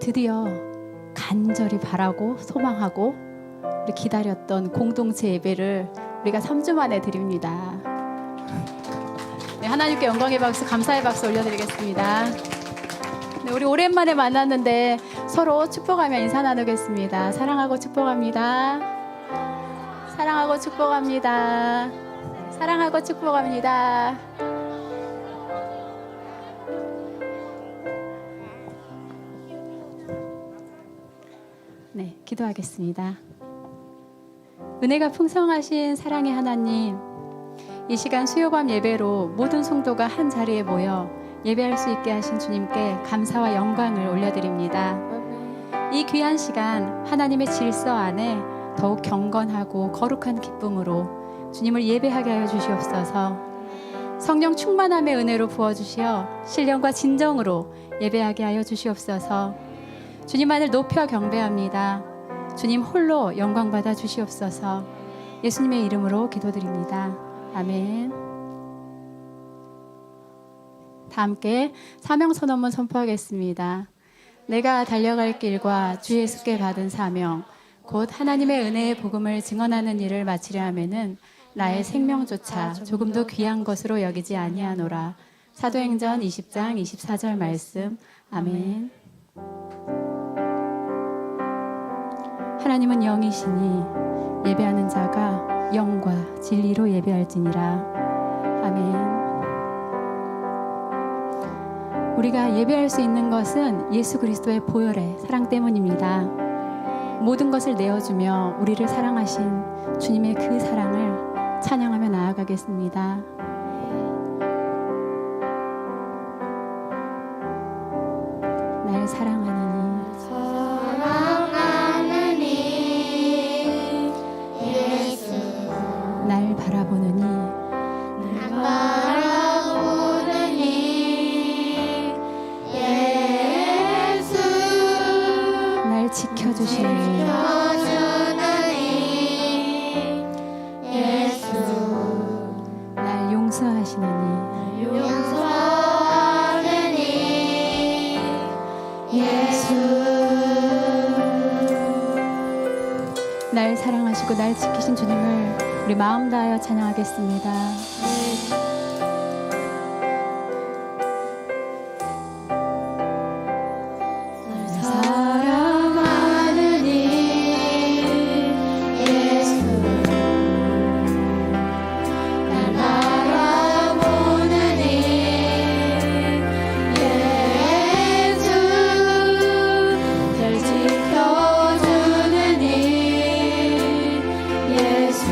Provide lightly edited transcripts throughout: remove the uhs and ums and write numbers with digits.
드디어 간절히 바라고 소망하고 우리 기다렸던 공동체 예배를 우리가 3주 만에 드립니다. 네, 하나님께 영광의 박수, 감사의 박수 올려드리겠습니다. 네, 우리 오랜만에 만났는데 서로 축복하며 인사 나누겠습니다. 사랑하고 축복합니다. 사랑하고 축복합니다. 사랑하고 축복합니다. 네, 기도하겠습니다. 은혜가 풍성하신 사랑의 하나님, 이 시간 수요밤 예배로 모든 성도가 한 자리에 모여 예배할 수 있게 하신 주님께 감사와 영광을 올려드립니다. 이 귀한 시간 하나님의 질서 안에 더욱 경건하고 거룩한 기쁨으로 주님을 예배하게 하여 주시옵소서. 성령 충만함의 은혜로 부어주시어 신령과 진정으로 예배하게 하여 주시옵소서. 주님만을 높여 경배합니다. 주님 홀로 영광 받아 주시옵소서. 예수님의 이름으로 기도드립니다. 아멘. 다 함께 사명 선언문 선포하겠습니다. 내가 달려갈 길과 주 예수께 받은 사명, 곧 하나님의 은혜의 복음을 증언하는 일을 마치려 하면은 나의 생명조차 조금도 귀한 것으로 여기지 아니하노라. 사도행전 20장 24절 말씀. 아멘. 하나님은 영이시니 예배하는 자가 영과 진리로 예배할지니라. 아멘. 우리가 예배할 수 있는 것은 예수 그리스도의 보혈의 사랑 때문입니다. 모든 것을 내어주며 우리를 사랑하신 주님의 그 사랑을 찬양하며 나아가겠습니다. 날 사랑하느니 예수 날 바라보느니 날 바라보느니 예수 날 지켜주시니 지켜주느니 예수 날 용서하시느니 용서하느니 예수 날 사랑하시고 날 지키신 주님을 우리 마음 다하여 찬양하겠습니다. 사랑하느니 예수 날 바라보느니 예수 날 지켜주느니 예수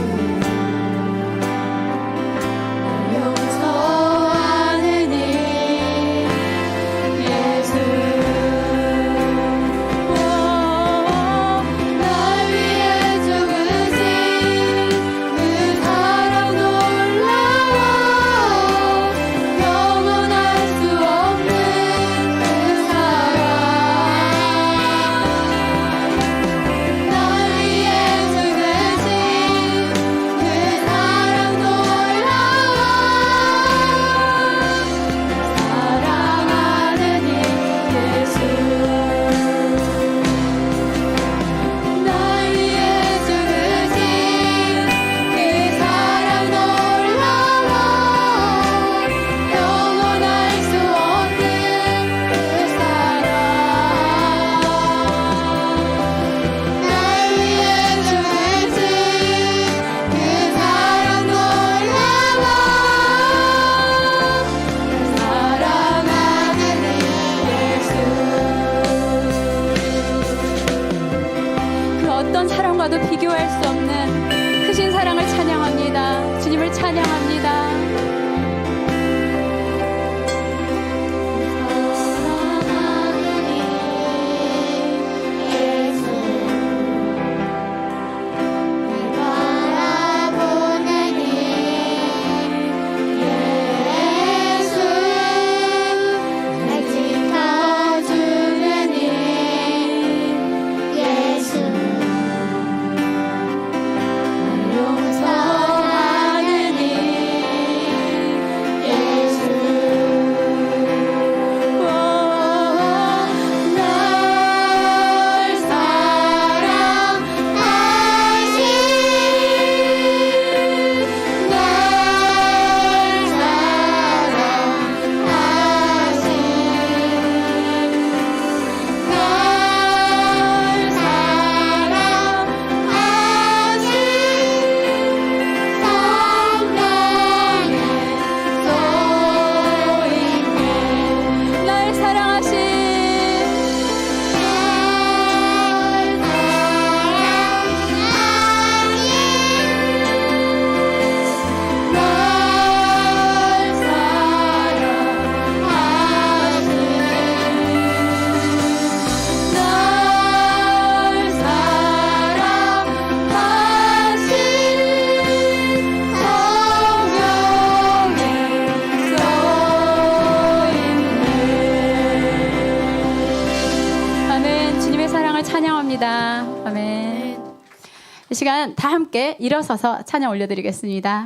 이 시간 다 함께 일어서서 찬양 올려드리겠습니다.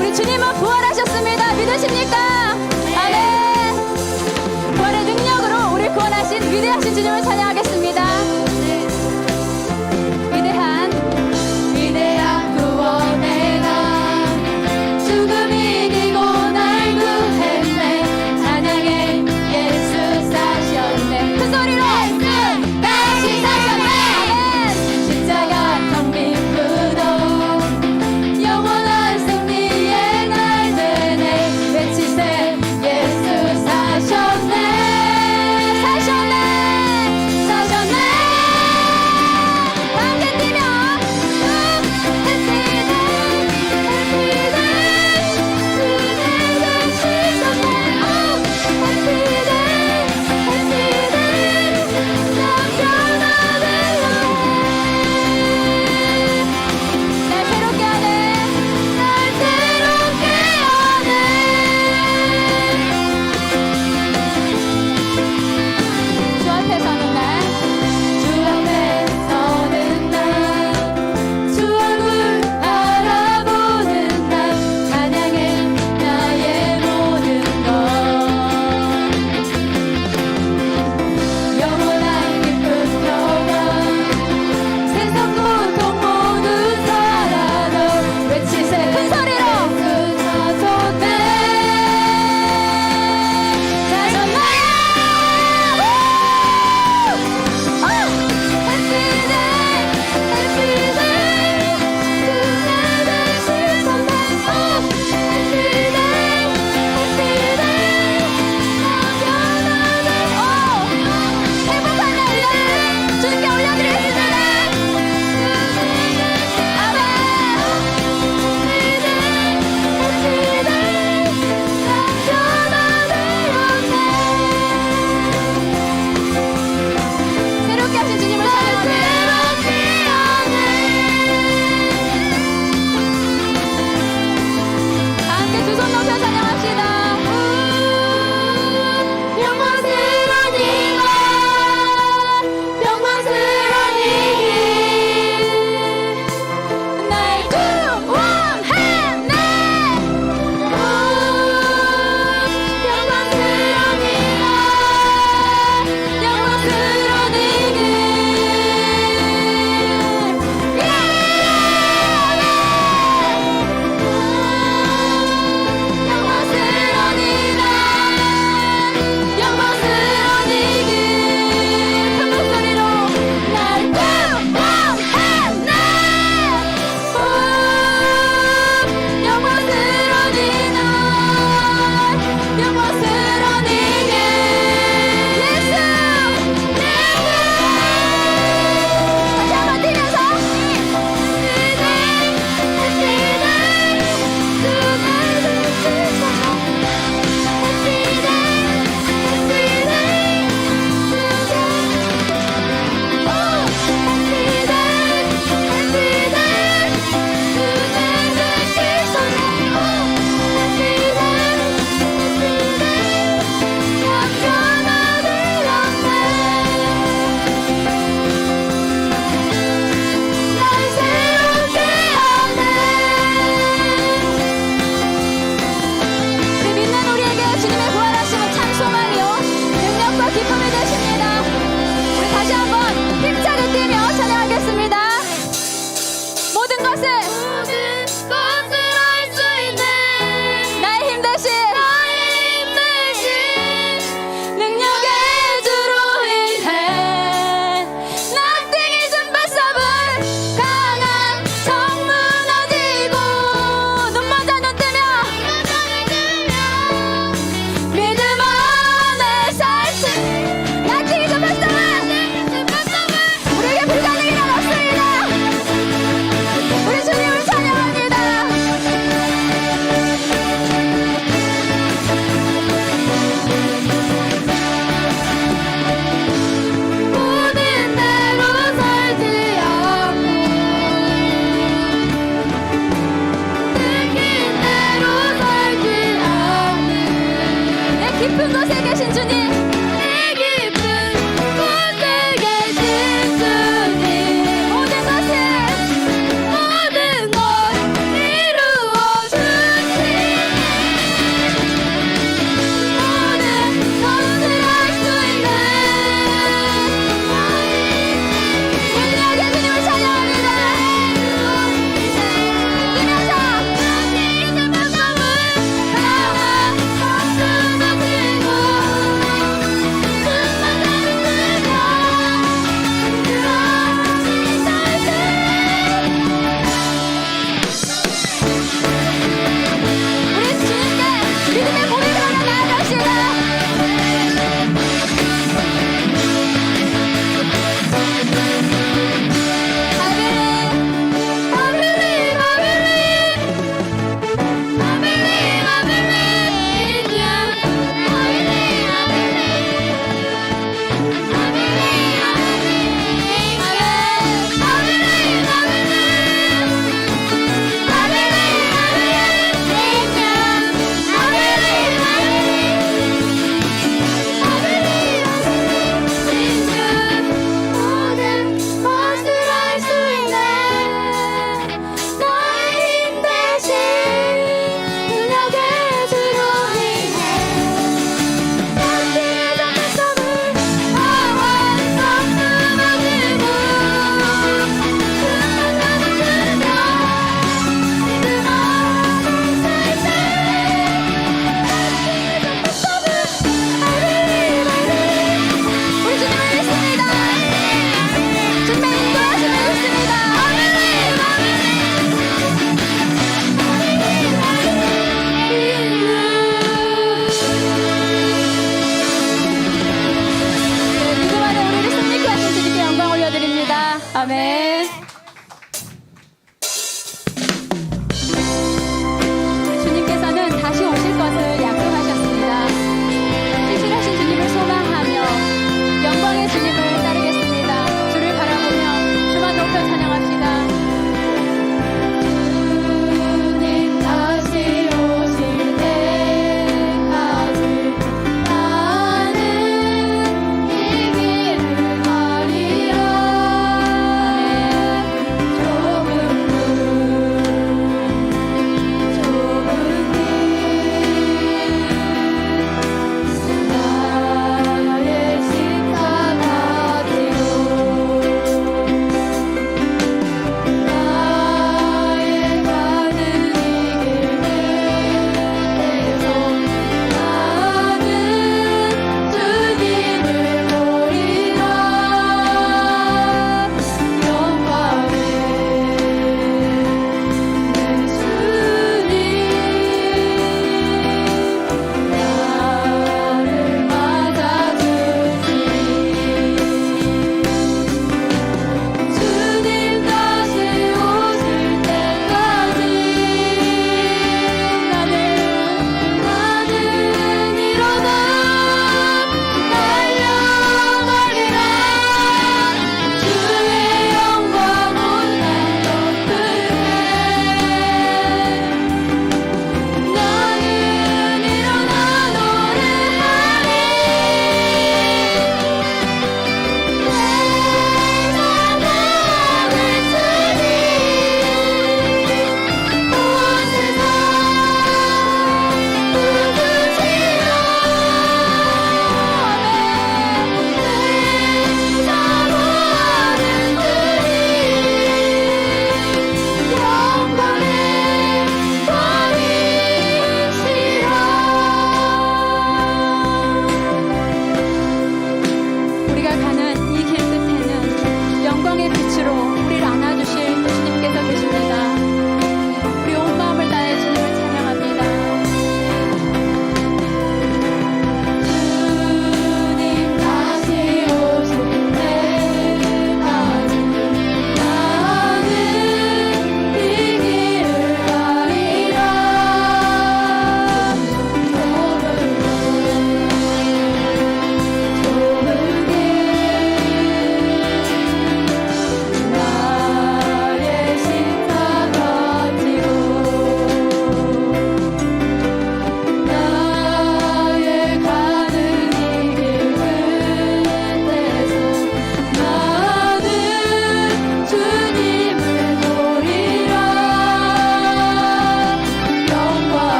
우리 주님은 부활하셨습니다. 믿으십니까? 아멘. 부활의 능력으로 우리 구원하신 위대하신 주님을 찬양하겠습니다. 위대한 구원의 날 죽음 이기고 날 구했네. 찬양해 예수 사셨네. 큰 소리로 예수 다시 사셨네. 십자가 텅빈 무덤 영원한 승리의 날 되네. 외치세 예수 사셨네. 사셨네. 사셨네.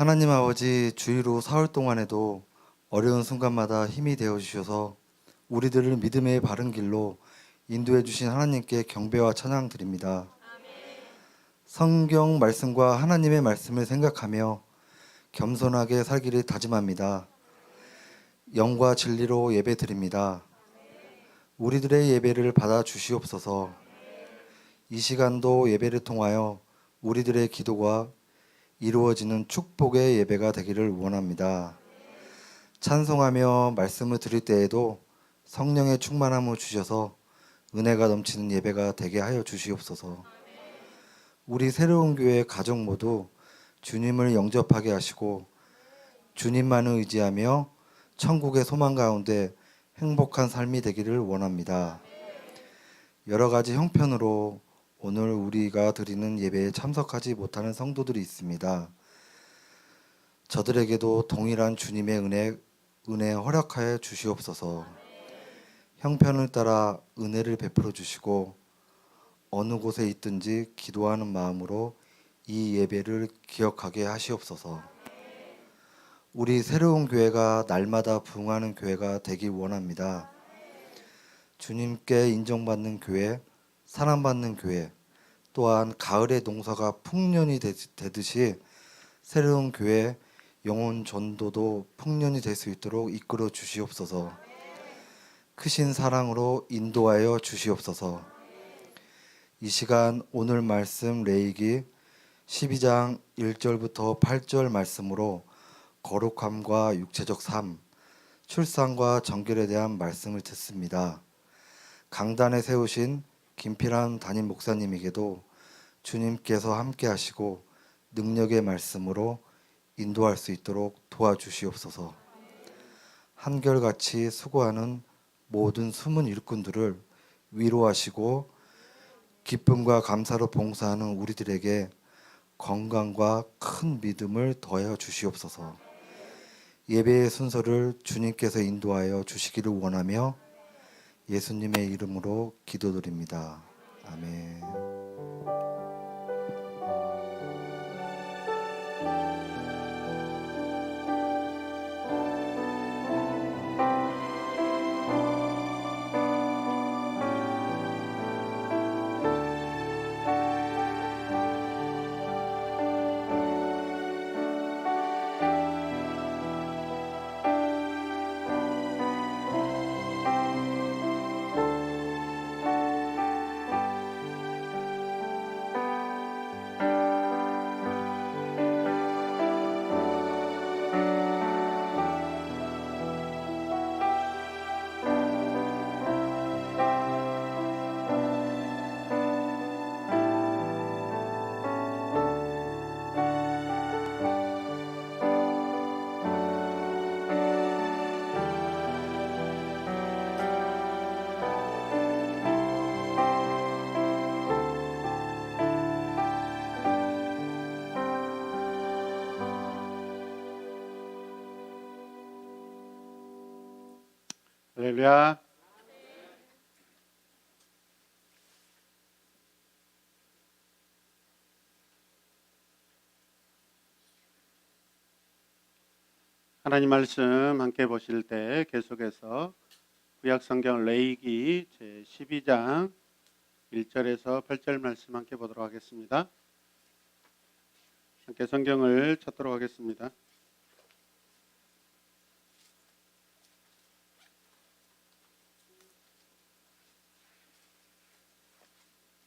하나님 아버지, 주의로 사흘 동안에도 어려운 순간마다 힘이 되어 주셔서 우리들을 믿음의 바른 길로 인도해 주신 하나님께 경배와 찬양 드립니다. 성경 말씀과 하나님의 말씀을 생각하며 겸손하게 살기를 다짐합니다. 영과 진리로 예배 드립니다. 우리들의 예배를 받아 주시옵소서. 이 시간도 예배를 통하여 우리들의 기도가 이루어지는 축복의 예배가 되기를 원합니다. 찬송하며 말씀을 드릴 때에도 성령의 충만함을 주셔서 은혜가 넘치는 예배가 되게 하여 주시옵소서. 우리 새로운 교회 가족 모두 주님을 영접하게 하시고 주님만을 의지하며 천국의 소망 가운데 행복한 삶이 되기를 원합니다. 여러 가지 형편으로 오늘 우리가 드리는 예배에 참석하지 못하는 성도들이 있습니다. 저들에게도 동일한 주님의 은혜 허락하여 주시옵소서. 형편을 따라 은혜를 베풀어 주시고 어느 곳에 있든지 기도하는 마음으로 이 예배를 기억하게 하시옵소서. 우리 새로운 교회가 날마다 부흥하는 교회가 되기 원합니다. 주님께 인정받는 교회, 사랑받는 교회, 또한 가을의 농사가 풍년이 되듯이 새로운 교회 영혼 전도도 풍년이 될 수 있도록 이끌어 주시옵소서. 크신 사랑으로 인도하여 주시옵소서. 이 시간 오늘 말씀 레위기 12장 1절부터 8절 말씀으로 거룩함과 육체적 삶, 출산과 정결에 대한 말씀을 듣습니다. 강단에 세우신 김필환 담임 목사님에게도 주님께서 함께 하시고 능력의 말씀으로 인도할 수 있도록 도와주시옵소서. 한결같이 수고하는 모든 숨은 일꾼들을 위로하시고 기쁨과 감사로 봉사하는 우리들에게 건강과 큰 믿음을 더하여 주시옵소서. 예배의 순서를 주님께서 인도하여 주시기를 원하며 예수님의 이름으로 기도드립니다. 아멘. 할렐루야. 하나님 말씀 함께 보실 때 계속해서 구약 성경 레위기 제 12장 1절에서 8절 말씀 함께 보도록 하겠습니다. 함께 성경을 찾도록 하겠습니다.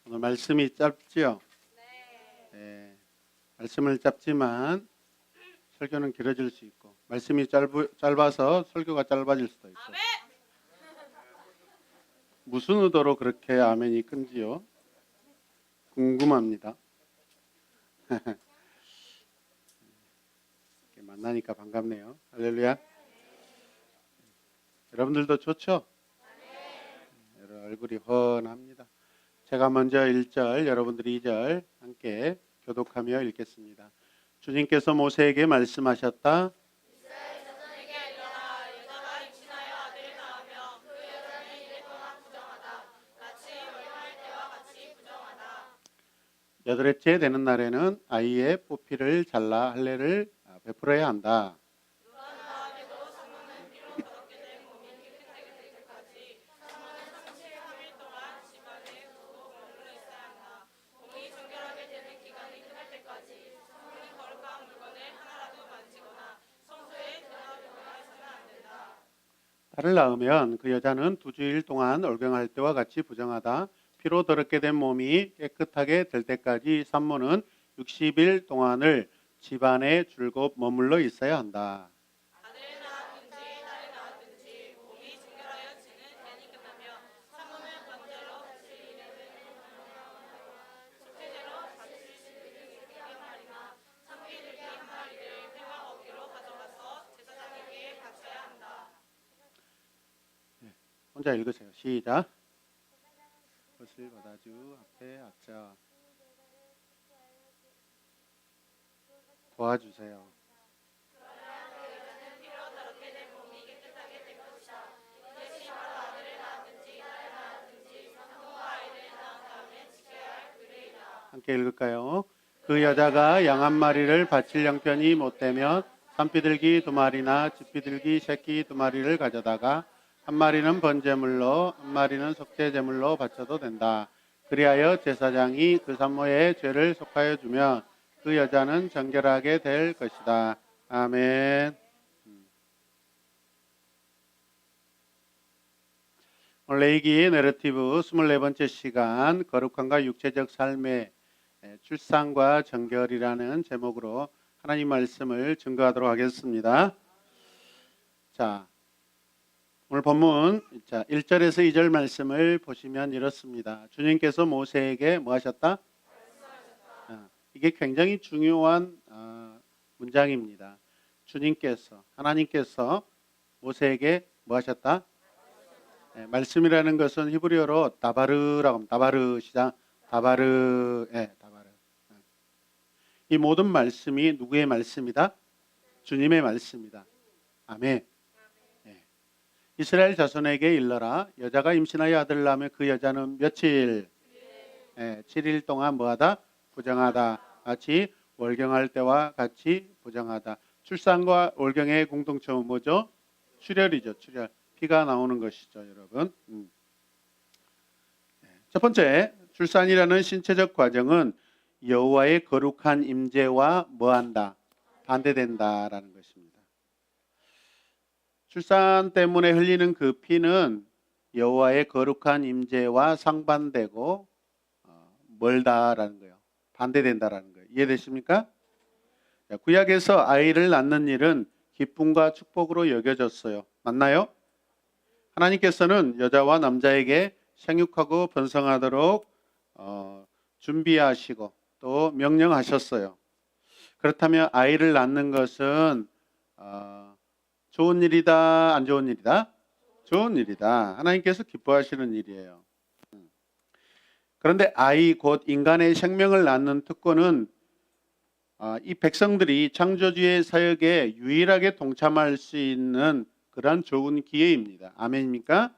오늘 말씀이 짧지요? 네. 말씀은 짧지만 설교는 길어질 수 있고 말씀이 짧아서 설교가 짧아질 수도 있고 무슨 의도로 그렇게 아멘이 큰지요? 궁금합니다. 이렇게 만나니까 반갑네요. 할렐루야. 여러분들도 좋죠? 여러분 얼굴이 훤합니다. 제가 먼저 1절, 여러분들이 2절 함께 교독하며 읽겠습니다. 주님께서 모세에게 말씀하셨다. 여덟째 되는 날에는 아이의 뽀피를 잘라 할례를 베풀어야 한다. 딸을 낳으면 그 여자는 2주일 동안 월경할 때와 같이 부정하다. 피로 더럽게 된 몸이 깨끗하게 될 때까지 산모는 60일 동안을 집안에 줄곧 머물러 있어야 한다. 혼자 읽으세요. 시작. 것을 받아주 앞에 앞자 도와주세요. 함께 읽을까요? 그 여자가 양 한 마리를 바칠 형편이 못되면 산비둘기 2마리나 집비둘기 새끼 2마리를 가져다가 한 마리는 번제물로 한 마리는 속죄제물로 바쳐도 된다. 그리하여 제사장이 그 산모의 죄를 속하여 주면 그 여자는 정결하게 될 것이다. 아멘. 오늘 레위기 내러티브 24번째 시간 거룩함과 육체적 삶의 출산과 정결이라는 제목으로 하나님 말씀을 증거하도록 하겠습니다. 자, 오늘 본문 1절에서 2절 말씀을 보시면 이렇습니다. 주님께서 모세에게 뭐 하셨다? 이게 굉장히 중요한 문장입니다. 주님께서, 하나님께서 모세에게 뭐 하셨다? 말씀이라는 것은 히브리어로 다바르라고 합니다. 다바르 시작. 다바르. 다바르. 이 모든 말씀이 누구의 말씀이다? 주님의 말씀이다. 아멘. 이스라엘 자손에게 일러라. 여자가 임신하여 아들을 낳으면 그 여자는 며칠? 7일 동안 뭐하다? 부정하다. 같이 월경할 때와 같이 부정하다. 출산과 월경의 공통점은 뭐죠? 출혈이죠. 출혈. 피가 나오는 것이죠, 여러분. 첫 번째, 출산이라는 신체적 과정은 여호와의 거룩한 임재와 뭐한다? 반대된다라는 것입니다. 출산 때문에 흘리는 그 피는 여호와의 거룩한 임재와 상반되고 멀다라는 거예요. 반대된다라는 거예요. 이해되십니까? 구약에서 아이를 낳는 일은 기쁨과 축복으로 여겨졌어요. 맞나요? 하나님께서는 여자와 남자에게 생육하고 번성하도록 준비하시고 또 명령하셨어요. 그렇다면 아이를 낳는 것은 좋은 일이다, 안 좋은 일이다? 좋은 일이다. 하나님께서 기뻐하시는 일이에요. 그런데 아이 곧 인간의 생명을 낳는 특권은 이 백성들이 창조주의 사역에 유일하게 동참할 수 있는 그러한 좋은 기회입니다. 아멘입니까?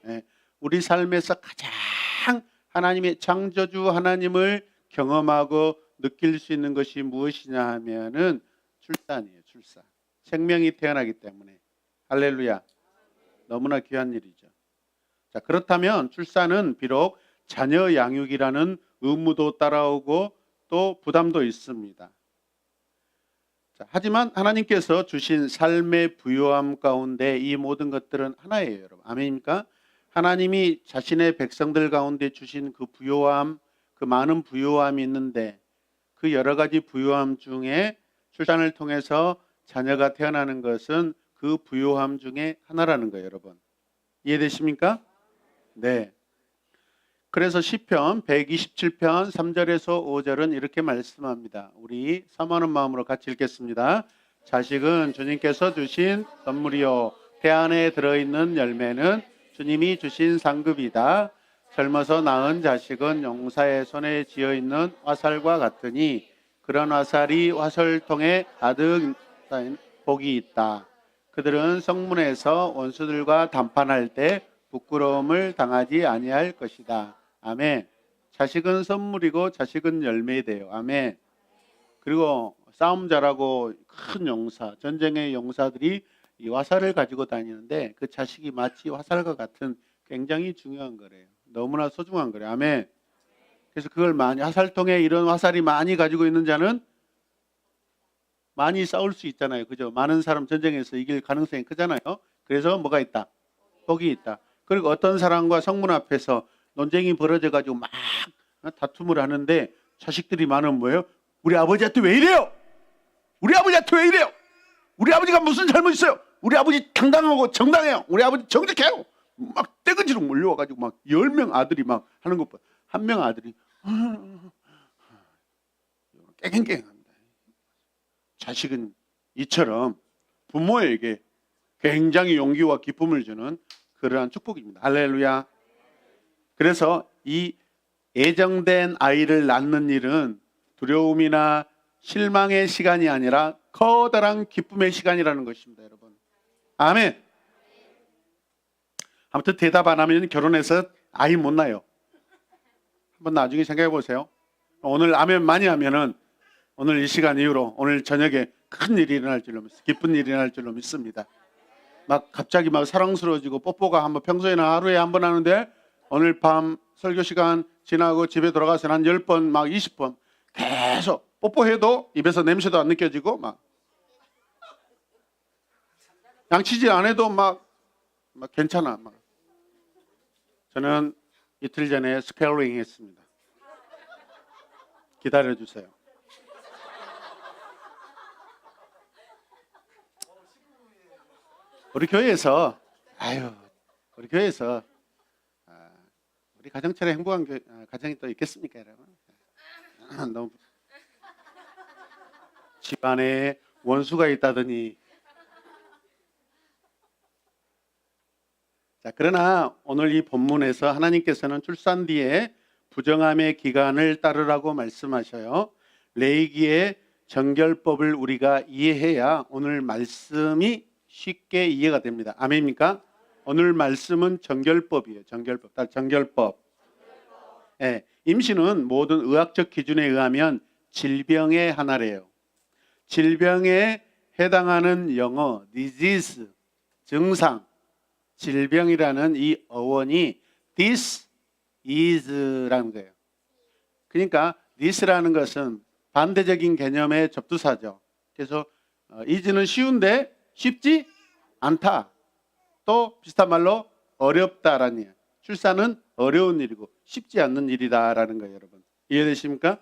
네. 우리 삶에서 가장 하나님의 창조주 하나님을 경험하고 느낄 수 있는 것이 무엇이냐 하면은 출산이에요. 출산. 생명이 태어나기 때문에. 할렐루야. 너무나 귀한 일이죠. 자, 그렇다면 출산은 비록 자녀 양육이라는 의무도 따라오고 또 부담도 있습니다. 자, 하지만 하나님께서 주신 삶의 부요함 가운데 이 모든 것들은 하나예요, 여러분. 아멘입니까? 하나님이 자신의 백성들 가운데 주신 그 부요함, 그 많은 부요함이 있는데 그 여러 가지 부요함 중에 출산을 통해서 자녀가 태어나는 것은 그 부요함 중에 하나라는 거예요, 여러분. 이해되십니까? 네. 그래서 시편 127편 3절에서 5절은 이렇게 말씀합니다. 우리 사모하는 마음으로 같이 읽겠습니다. 자식은 주님께서 주신 선물이요 태 안에 들어있는 열매는 주님이 주신 상급이다. 젊어서 낳은 자식은 용사의 손에 쥐어있는 화살과 같으니 그런 화살이 화살통에 가득 쌓인 복이 있다. 그들은 성문에서 원수들과 담판할 때 부끄러움을 당하지 아니할 것이다. 아멘. 자식은 선물이고 자식은 열매돼요. 아멘. 그리고 싸움 잘하고 큰 용사, 전쟁의 용사들이 이 화살을 가지고 다니는데 그 자식이 마치 화살과 같은 굉장히 중요한 거래요. 너무나 소중한 거래요. 아멘. 그래서 그걸 많이 화살통에 이런 화살이 많이 가지고 있는 자는 많이 싸울 수 있잖아요. 그죠? 많은 사람 전쟁에서 이길 가능성이 크잖아요. 그래서 뭐가 있다? 복이 있다. 그리고 어떤 사람과 성문 앞에서 논쟁이 벌어져 가지고 막 다툼을 하는데 자식들이 많으면 뭐예요? 우리 아버지한테 왜 이래요? 우리 아버지한테 왜 이래요? 우리 아버지가 무슨 잘못 있어요? 우리 아버지 당당하고 정당해요. 우리 아버지 정직해요. 막 떼거지로 몰려와 가지고 막 10명 아들이 막 하는 것 봐. 한 명 아들이 깨갱깽합니다. 자식은 이처럼 부모에게 굉장히 용기와 기쁨을 주는 그러한 축복입니다. 할렐루야. 그래서 이 예정된 아이를 낳는 일은 두려움이나 실망의 시간이 아니라 커다란 기쁨의 시간이라는 것입니다, 여러분. 아멘. 아무튼 대답 안 하면 결혼해서 아이 못 낳아요. 한번 나중에 생각해 보세요. 오늘 아멘 많이 하면은 오늘 이 시간 이후로 오늘 저녁에 큰 일이 일어날 줄로 믿습니다. 기쁜 일이 일어날 줄로 믿습니다. 막 갑자기 막 사랑스러워지고 뽀뽀가 한번 평소에는 하루에 한 번 하는데 오늘 밤 설교 시간 지나고 집에 돌아가서 한 10번 막 20번 계속 뽀뽀해도 입에서 냄새도 안 느껴지고 막 양치질 안 해도 막 괜찮아. 막. 저는 이틀 전에 스케일링 했습니다. 기다려 주세요. 우리 교회에서 우리 가정처럼 행복한 가정이 또 있겠습니까, 여러분? 너무 집안에 원수가 있다더니. 자, 그러나 오늘 이 본문에서 하나님께서는 출산 뒤에 부정함의 기간을 따르라고 말씀하셔요. 레위기의 정결법을 우리가 이해해야 오늘 말씀이 쉽게 이해가 됩니다. 아멘입니까? 오늘 말씀은 정결법이에요. 정결법. 예, 임신은 모든 의학적 기준에 의하면 질병의 하나래요. 질병에 해당하는 영어 disease, 증상, 질병이라는 이 어원이 this is라는 거예요. 그러니까 this라는 것은 반대적인 개념의 접두사죠. 그래서 is는 쉬운데 쉽지 않다. 또 비슷한 말로 어렵다라는 얘기예요. 출산은 어려운 일이고 쉽지 않는 일이다라는 거예요, 여러분. 이해되십니까?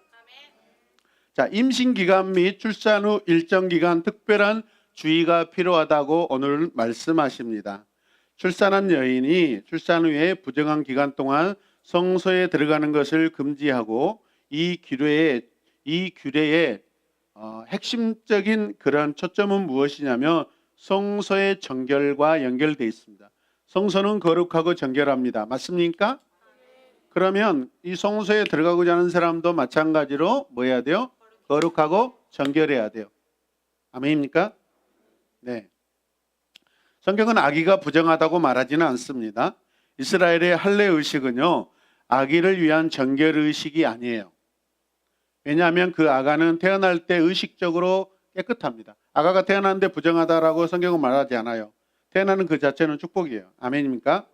자, 임신 기간 및 출산 후 일정 기간 특별한 주의가 필요하다고 오늘 말씀하십니다. 출산한 여인이 출산 후에 부정한 기간 동안 성소에 들어가는 것을 금지하고 이 규례의 핵심적인 그런 초점은 무엇이냐면 성소의 정결과 연결되어 있습니다. 성소는 거룩하고 정결합니다. 맞습니까? 그러면 이 성소에 들어가고자 하는 사람도 마찬가지로 뭐 해야 돼요? 거룩하고 정결해야 돼요. 아멘입니까? 네. 성경은 아기가 부정하다고 말하지는 않습니다. 이스라엘의 할례 의식은요, 아기를 위한 정결 의식이 아니에요. 왜냐하면 그 아가는 태어날 때 의식적으로 깨끗합니다. 아가가 태어났는데 부정하다라고 성경은 말하지 않아요. 태어나는 그 자체는 축복이에요. 아멘입니까?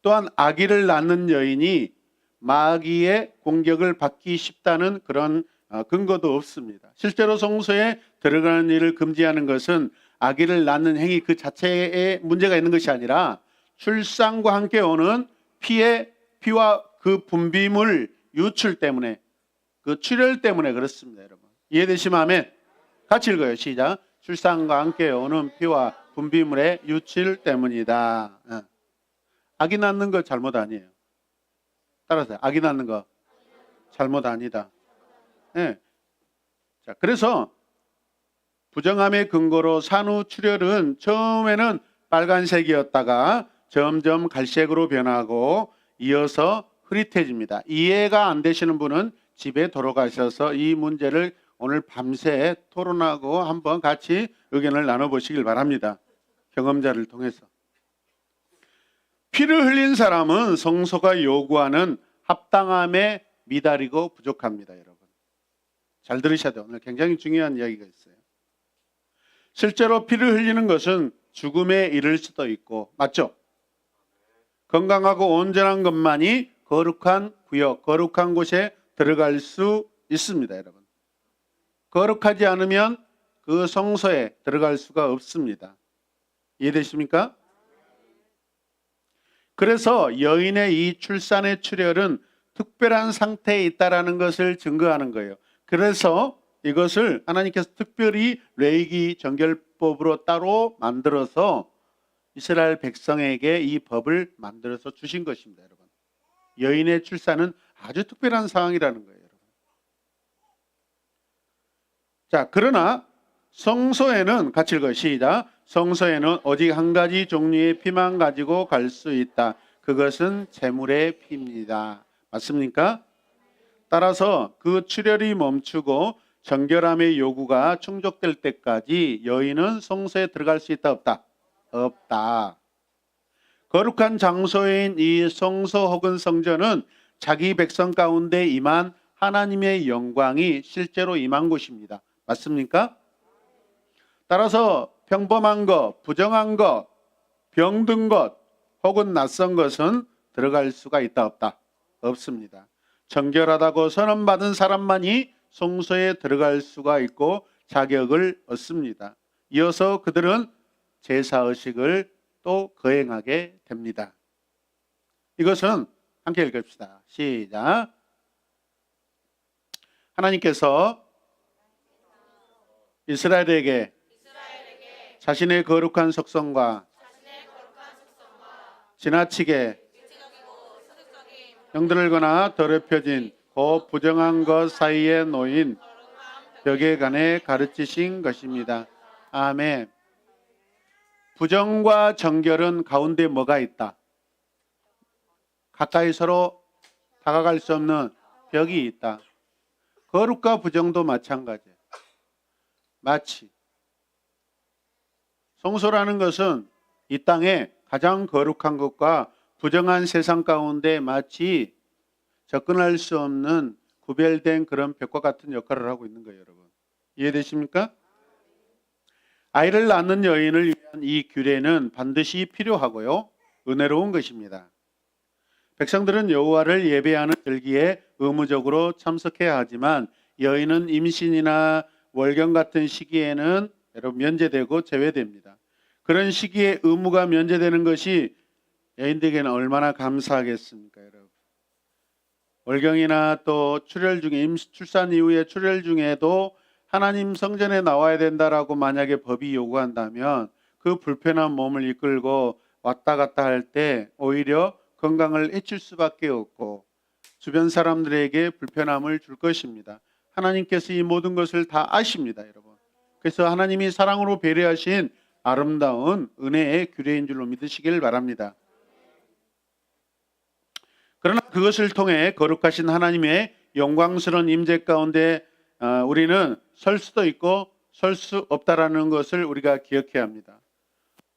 또한 아기를 낳는 여인이 마귀의 공격을 받기 쉽다는 그런 근거도 없습니다. 실제로 성소에 들어가는 일을 금지하는 것은 아기를 낳는 행위 그 자체에 문제가 있는 것이 아니라 출산과 함께 오는 피와 그 분비물 유출 때문에, 그 출혈 때문에 그렇습니다, 여러분. 이해되시면 아멘. 같이 읽어요. 시작. 출산과 함께 오는 피와 분비물의 유출 때문이다. 아기 낳는 거 잘못 아니에요. 따라서 아기 낳는 거 잘못 아니다. 네. 자, 그래서 부정함의 근거로 산후 출혈은 처음에는 빨간색이었다가 점점 갈색으로 변하고 이어서 흐릿해집니다. 이해가 안 되시는 분은 집에 돌아가셔서 이 문제를 오늘 밤새 토론하고 한번 같이 의견을 나눠보시길 바랍니다. 경험자를 통해서. 피를 흘린 사람은 성소가 요구하는 합당함에 미달이고 부족합니다, 여러분. 잘 들으셔야 돼요. 오늘 굉장히 중요한 이야기가 있어요. 실제로 피를 흘리는 것은 죽음에 이를 수도 있고, 맞죠? 건강하고 온전한 것만이 거룩한 구역, 거룩한 곳에 들어갈 수 있습니다, 여러분. 거룩하지 않으면 그 성소에 들어갈 수가 없습니다. 이해되십니까? 그래서 여인의 이 출산의 출혈은 특별한 상태에 있다라는 것을 증거하는 거예요. 그래서 이것을 하나님께서 특별히 레위기 정결법으로 따로 만들어서 이스라엘 백성에게 이 법을 만들어서 주신 것입니다, 여러분. 여인의 출산은 아주 특별한 상황이라는 거예요, 여러분. 자, 그러나 성소에는 같이 읽어요. 시작. 성소에는 오직 한 가지 종류의 피만 가지고 갈 수 있다. 그것은 제물의 피입니다. 맞습니까? 따라서 그 출혈이 멈추고 정결함의 요구가 충족될 때까지 여인은 성소에 들어갈 수 있다, 없다? 없다. 거룩한 장소인 이 성소 혹은 성전은 자기 백성 가운데 임한 하나님의 영광이 실제로 임한 곳입니다. 맞습니까? 따라서 평범한 것, 부정한 것, 병든 것 혹은 낯선 것은 들어갈 수가 있다, 없다? 없습니다. 정결하다고 선언받은 사람만이 성소에 들어갈 수가 있고 자격을 얻습니다. 이어서 그들은 제사의식을 또 거행하게 됩니다. 이것은 함께 읽읍시다. 시작. 하나님께서 이스라엘에게 자신의 거룩한 속성과 지나치게 병들거나 더럽혀진 그 부정한 것 사이에 놓인 벽에 관해 가르치신 것입니다. 아멘. 부정과 정결은 가운데 뭐가 있다? 가까이 서로 다가갈 수 없는 벽이 있다. 거룩과 부정도 마찬가지예요. 마치 성소라는 것은 이 땅에 가장 거룩한 것과 부정한 세상 가운데 마치 접근할 수 없는 구별된 그런 벽과 같은 역할을 하고 있는 거예요, 여러분. 이해되십니까? 아이를 낳는 여인을 위한 이 규례는 반드시 필요하고요, 은혜로운 것입니다. 백성들은 여호와를 예배하는 절기에 의무적으로 참석해야 하지만 여인은 임신이나 월경 같은 시기에는 여러분 면제되고 제외됩니다. 그런 시기에 의무가 면제되는 것이 여인들에게는 얼마나 감사하겠습니까, 여러분. 월경이나 또 출혈 중에 출산 이후에 출혈 중에도 하나님 성전에 나와야 된다라고 만약에 법이 요구한다면 그 불편한 몸을 이끌고 왔다 갔다 할 때 오히려 건강을 해칠 수밖에 없고 주변 사람들에게 불편함을 줄 것입니다. 하나님께서 이 모든 것을 다 아십니다, 여러분. 그래서 하나님이 사랑으로 배려하신 아름다운 은혜의 규례인 줄로 믿으시길 바랍니다. 그러나 그것을 통해 거룩하신 하나님의 영광스러운 임재 가운데 우리는 설 수도 있고 설 수 없다라는 것을 우리가 기억해야 합니다.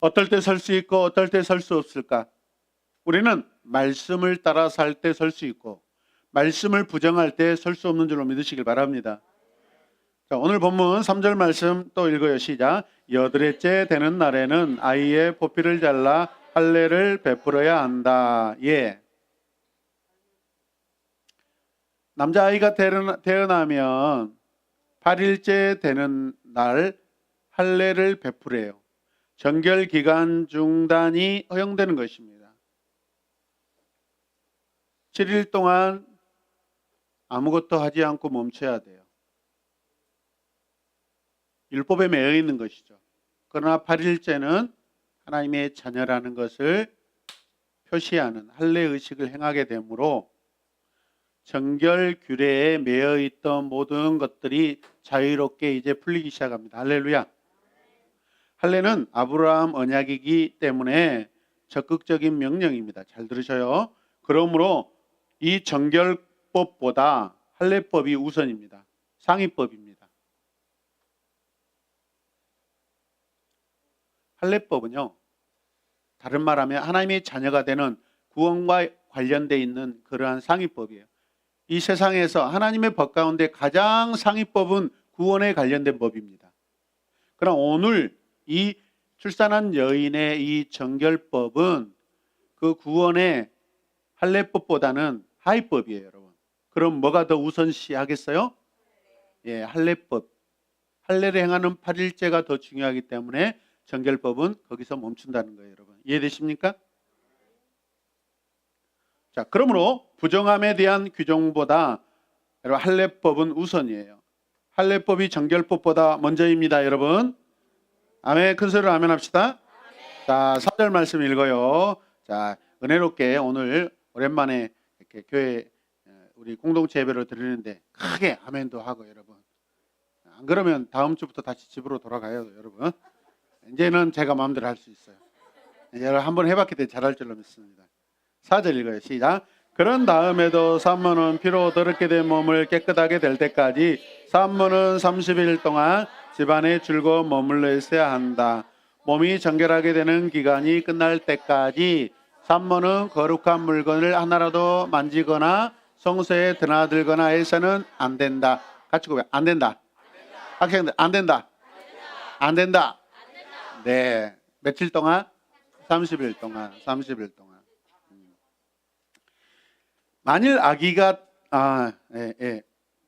어떨 때 설 수 있고 어떨 때 설 수 없을까? 우리는 말씀을 따라 살 때 설 수 있고 말씀을 부정할 때 설 수 없는 줄로 믿으시길 바랍니다. 자, 오늘 본문 3절 말씀 또 읽어요. 시작. 여드레째 되는 날에는 아이의 포피를 잘라 할례를 베풀어야 한다. 예. 남자아이가 태어나면 8일째 되는 날 할례를 베풀어요. 정결 기간 중단이 허용되는 것입니다. 7일 동안 아무것도 하지 않고 멈춰야 돼요. 율법에 매여 있는 것이죠. 그러나 8일째는 하나님의 자녀라는 것을 표시하는 할례 의식을 행하게 되므로 정결 규례에 매여 있던 모든 것들이 자유롭게 이제 풀리기 시작합니다. 할렐루야. 할례는 아브라함 언약이기 때문에 적극적인 명령입니다. 잘 들으셔요. 그러므로 이 정결법보다 할례법이 우선입니다. 상위법입니다. 할례법은요, 다른 말하면 하나님의 자녀가 되는 구원과 관련되어 있는 그러한 상위법이에요. 이 세상에서 하나님의 법 가운데 가장 상위법은 구원에 관련된 법입니다. 그럼 오늘 이 출산한 여인의 이 정결법은 그 구원의 할례법보다는 하위법이에요, 여러분. 그럼 뭐가 더 우선시하겠어요? 예, 할례법. 할례를 행하는 8일째가 더 중요하기 때문에 정결법은 거기서 멈춘다는 거예요, 여러분. 이해되십니까? 자, 그러므로 부정함에 대한 규정보다 여러분 할례법은 우선이에요. 할례법이 정결법보다 먼저입니다, 여러분. 아멘. 큰 소리로 아멘 합시다. 자, 3절 말씀 읽어요. 자, 은혜롭게 오늘 오랜만에 이렇게 교회 우리 공동체 예배를 드리는데 크게 아멘도 하고 여러분. 안 그러면 다음 주부터 다시 집으로 돌아가요, 여러분. 이제는 제가 마음대로 할 수 있어요. 여러분 한번 해봤기 때문에 잘할 줄로 믿습니다. 4절 읽어요. 시작. 그런 다음에도 산모는 피로 더럽게 된 몸을 깨끗하게 될 때까지 산모는 30일 동안 집안에 줄곧 머물러 있어야 한다. 몸이 정결하게 되는 기간이 끝날 때까지 산모는 거룩한 물건을 하나라도 만지거나 성소에 드나들거나 해서는 안 된다. 같이 고백. 안 된다. 학생들 안 된다. 안 된다. 네. 며칠 동안? 30일 동안. 30일 동안. 만일 아기가 다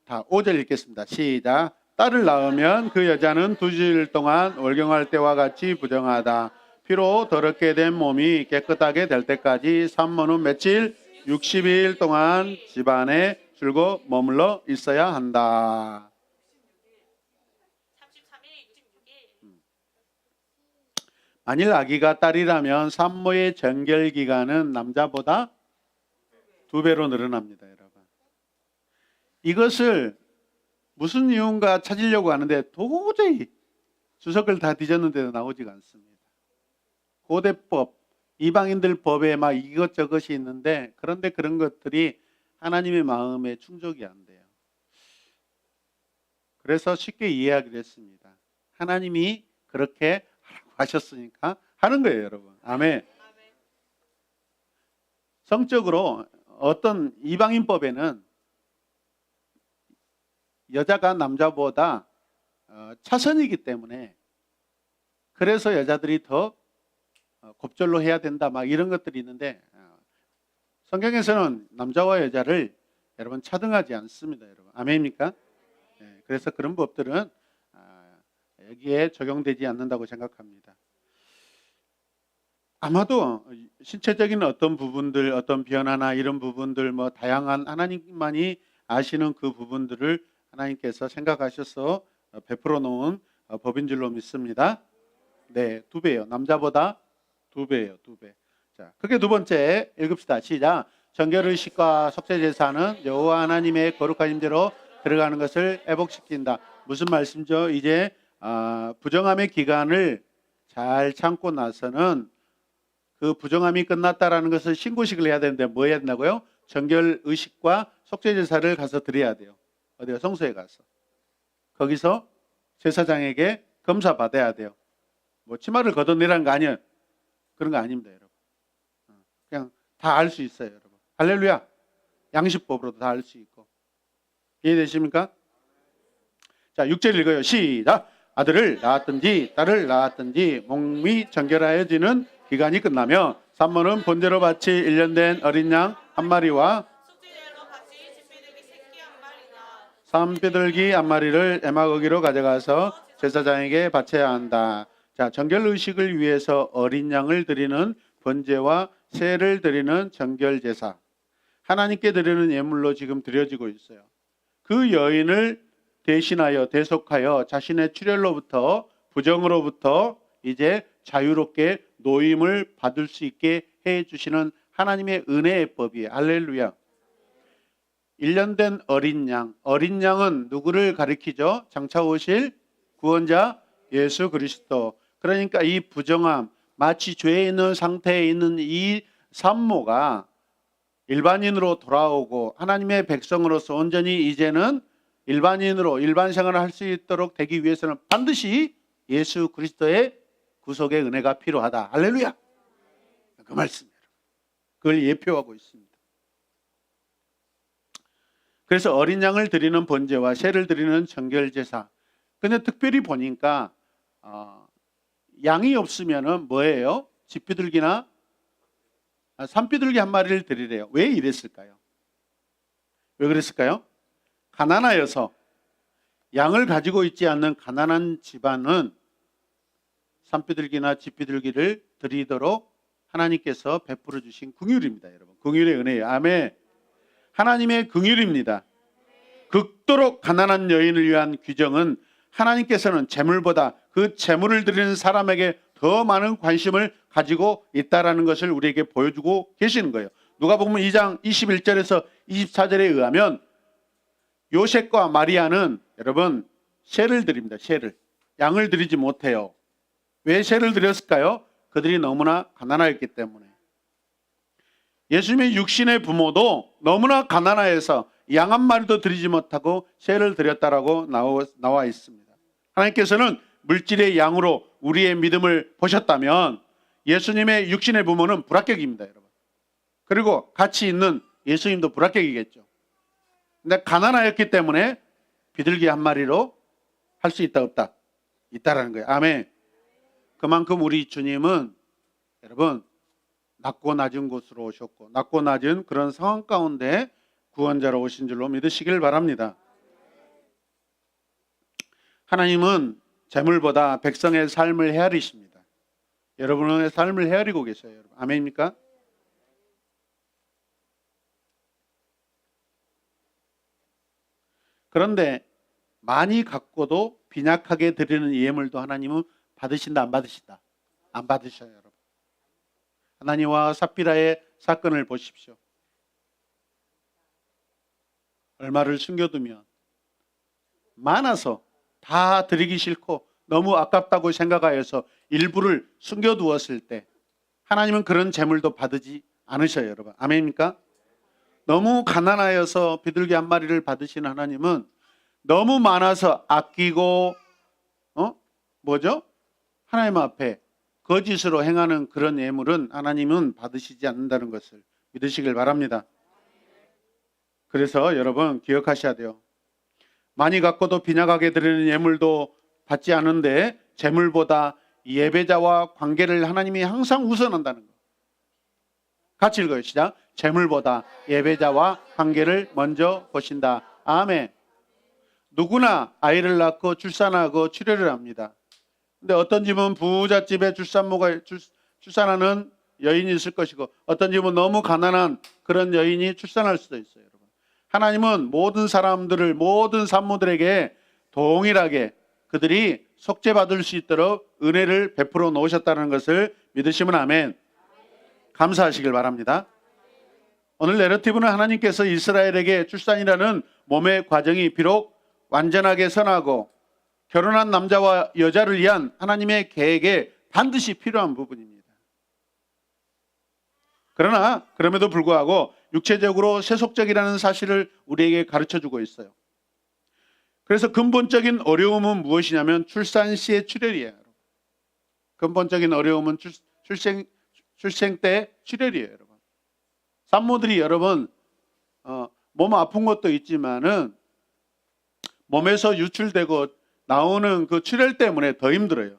5절 읽겠습니다. 시작. 딸을 낳으면 그 여자는 2주일 동안 월경할 때와 같이 부정하다. 피로 더럽게 된 몸이 깨끗하게 될 때까지 산모는 며칠? 60일 동안 집안에 줄곧 머물러 있어야 한다. 만일 아기가 딸이라면 산모의 정결 기간은 남자보다 2배로 늘어납니다, 여러분. 이것을 무슨 이유인가 찾으려고 하는데 도저히 주석을 다 뒤졌는데도 나오지가 않습니다. 고대법, 이방인들 법에 막 이것저것이 있는데 그런데 그런 것들이 하나님의 마음에 충족이 안 돼요. 그래서 쉽게 이해하기로 했습니다. 하나님이 그렇게 하라고 하셨으니까 하는 거예요, 여러분. 아멘. 성적으로 어떤 이방인법에는 여자가 남자보다 차선이기 때문에 그래서 여자들이 더 곱절로 해야 된다 막 이런 것들이 있는데 성경에서는 남자와 여자를 여러분 차등하지 않습니다, 여러분. 아멘입니까? 네, 그래서 그런 법들은 여기에 적용되지 않는다고 생각합니다. 아마도 신체적인 어떤 부분들, 어떤 변화나 이런 부분들, 뭐 다양한 하나님만이 아시는 그 부분들을 하나님께서 생각하셔서 베풀어 놓은 법인 줄로 믿습니다. 네, 2배예요. 남자보다 2배예요, 2배. 자, 그게 두 번째 읽읍시다. 시작. 정결의식과 속죄제사는 여호와 하나님의 거룩한 임재로 들어가는 것을 회복시킨다. 무슨 말씀이죠? 이제 부정함의 기간을 잘 참고 나서는 그 부정함이 끝났다라는 것을 신고식을 해야 되는데 뭐 해야 된다고요? 정결의식과 속죄제사를 가서 드려야 돼요. 어디요? 성소에 가서. 거기서 제사장에게 검사 받아야 돼요. 뭐 치마를 걷어내라는 거 아니에요. 그런 거 아닙니다, 여러분. 그냥 다 알 수 있어요, 여러분. 할렐루야. 양식법으로도 다 알 수 있고. 이해되십니까? 자, 6절 읽어요. 시작. 아들을 낳았든지 딸을 낳았든지 몸이 정결하여지는 기간이 끝나면 산모는 본제로 바치 1년 된 어린 양 한 마리와 산비둘기 한 마리를 애마고기로 가져가서 제사장에게 바쳐야 한다. 자, 정결의식을 위해서 어린 양을 드리는 번제와 새를 드리는 정결제사, 하나님께 드리는 예물로 지금 드려지고 있어요. 그 여인을 대신하여 대속하여 자신의 출혈로부터 부정으로부터 이제 자유롭게 노임을 받을 수 있게 해주시는 하나님의 은혜의 법이에요. 할렐루야. 1년 된 어린 양. 어린 양은 누구를 가리키죠? 장차 오실 구원자 예수 그리스도. 그러니까 이 부정함, 마치 죄에 있는 상태에 있는 이 산모가 일반인으로 돌아오고 하나님의 백성으로서 온전히 이제는 일반인으로 일반 생활을 할 수 있도록 되기 위해서는 반드시 예수 그리스도의 구속의 은혜가 필요하다. 할렐루야. 그 말씀이에요. 그걸 예표하고 있습니다. 그래서 어린 양을 드리는 번제와 새를 드리는 정결제사. 근데 특별히 보니까 양이 없으면은 뭐예요? 집비둘기나 산비둘기 한 마리를 드리래요. 왜 이랬을까요? 왜 그랬을까요? 가난하여서 양을 가지고 있지 않는 가난한 집안은 산비둘기나 집비둘기를 드리도록 하나님께서 베풀어 주신 긍휼입니다, 여러분. 긍휼의 은혜예요. 아멘. 하나님의 긍휼입니다. 극도록 가난한 여인을 위한 규정은 하나님께서는 재물보다 그 재물을 드리는 사람에게 더 많은 관심을 가지고 있다라는 것을 우리에게 보여주고 계시는 거예요. 누가복음 2장 21절에서 24절에 의하면 요셉과 마리아는 여러분 새를 드립니다. 새를. 양을 드리지 못해요. 왜 새를 드렸을까요? 그들이 너무나 가난하였기 때문에. 예수님의 육신의 부모도 너무나 가난하여서 양 한 마리도 드리지 못하고 새를 드렸다라고 나와 있습니다. 하나님께서는 물질의 양으로 우리의 믿음을 보셨다면 예수님의 육신의 부모는 불합격입니다, 여러분. 그리고 같이 있는 예수님도 불합격이겠죠. 근데 가난하였기 때문에 비둘기 한 마리로 할 수 있다 없다? 있다라는 거예요. 아멘. 그만큼 우리 주님은 여러분 낮고 낮은 곳으로 오셨고 낮고 낮은 그런 상황 가운데 구원자로 오신 줄로 믿으시길 바랍니다. 하나님은 재물보다 백성의 삶을 헤아리십니다. 여러분의 삶을 헤아리고 계세요. 여러분. 아멘입니까? 그런데 많이 갖고도 빈약하게 드리는 예물도 하나님은 받으신다 안 받으신다? 안 받으셔요, 여러분. 하나님과 삽비라의 사건을 보십시오. 얼마를 숨겨두면 많아서 다 드리기 싫고 너무 아깝다고 생각하여서 일부를 숨겨두었을 때 하나님은 그런 재물도 받으지 않으셔요, 여러분. 아멘입니까? 너무 가난하여서 비둘기 한 마리를 받으시는 하나님은 너무 많아서 아끼고 하나님 앞에 거짓으로 행하는 그런 예물은 하나님은 받으시지 않는다는 것을 믿으시길 바랍니다. 그래서 여러분 기억하셔야 돼요. 많이 갖고도 빈약하게 드리는 예물도 받지 않은데 재물보다 예배자와 관계를 하나님이 항상 우선한다는 거. 같이 읽어요. 시작. 재물보다 예배자와 관계를 먼저 보신다. 아멘. 누구나 아이를 낳고 출산하고 치료를 합니다. 근데 어떤 집은 부잣집에 출산하는 여인이 있을 것이고 어떤 집은 너무 가난한 그런 여인이 출산할 수도 있어요. 여러분. 하나님은 모든 사람들을 모든 산모들에게 동일하게 그들이 속죄받을 수 있도록 은혜를 베풀어 놓으셨다는 것을 믿으시면 아멘. 감사하시길 바랍니다. 오늘 내러티브는 하나님께서 이스라엘에게 출산이라는 몸의 과정이 비록 완전하게 선하고 결혼한 남자와 여자를 위한 하나님의 계획에 반드시 필요한 부분입니다. 그러나 그럼에도 불구하고 육체적으로 세속적이라는 사실을 우리에게 가르쳐주고 있어요. 그래서 근본적인 어려움은 무엇이냐면 출산 시의 출혈이에요. 근본적인 어려움은 출생 때 출혈이에요, 여러분. 산모들이 여러분 몸 아픈 것도 있지만은 몸에서 유출되고 나오는 그 출혈 때문에 더 힘들어요.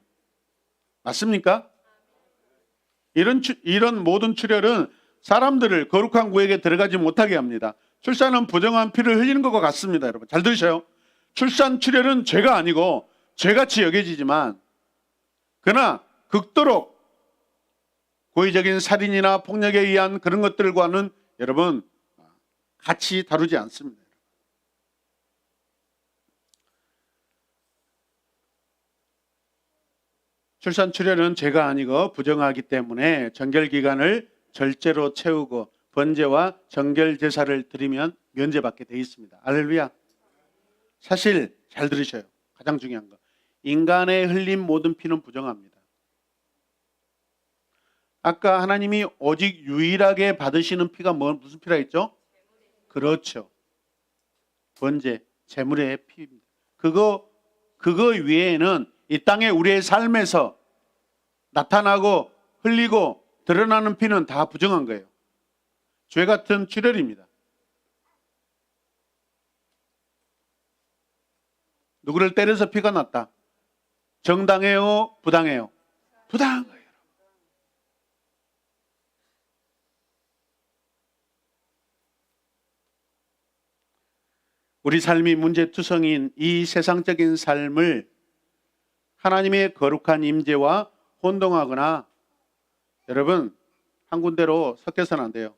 맞습니까? 이런 모든 출혈은 사람들을 거룩한 구역에 들어가지 못하게 합니다. 출산은 부정한 피를 흘리는 것과 같습니다, 여러분. 잘 들으셔요. 출산 출혈은 죄가 아니고 죄같이 여겨지지만 그러나 극도록 고의적인 살인이나 폭력에 의한 그런 것들과는 여러분 같이 다루지 않습니다. 출산 출혈은 죄가 아니고 부정하기 때문에 정결기간을 절제로 채우고 번제와 정결 제사를 드리면 면제받게 되어 있습니다. 할렐루야. 사실 잘 들으셔요. 가장 중요한 거. 인간의 흘린 모든 피는 부정합니다. 아까 하나님이 오직 유일하게 받으시는 피가 무슨 피라 했죠? 그렇죠. 번제, 제물의 피입니다. 그거 외에는 이 땅에 우리의 삶에서 나타나고 흘리고 드러나는 피는 다 부정한 거예요. 죄 같은 출혈입니다. 누구를 때려서 피가 났다. 정당해요? 부당해요? 부당한 거예요. 우리 삶이 문제투성인 이 세상적인 삶을 하나님의 거룩한 임재와 혼동하거나 여러분 한 군데로 섞여서는 안 돼요.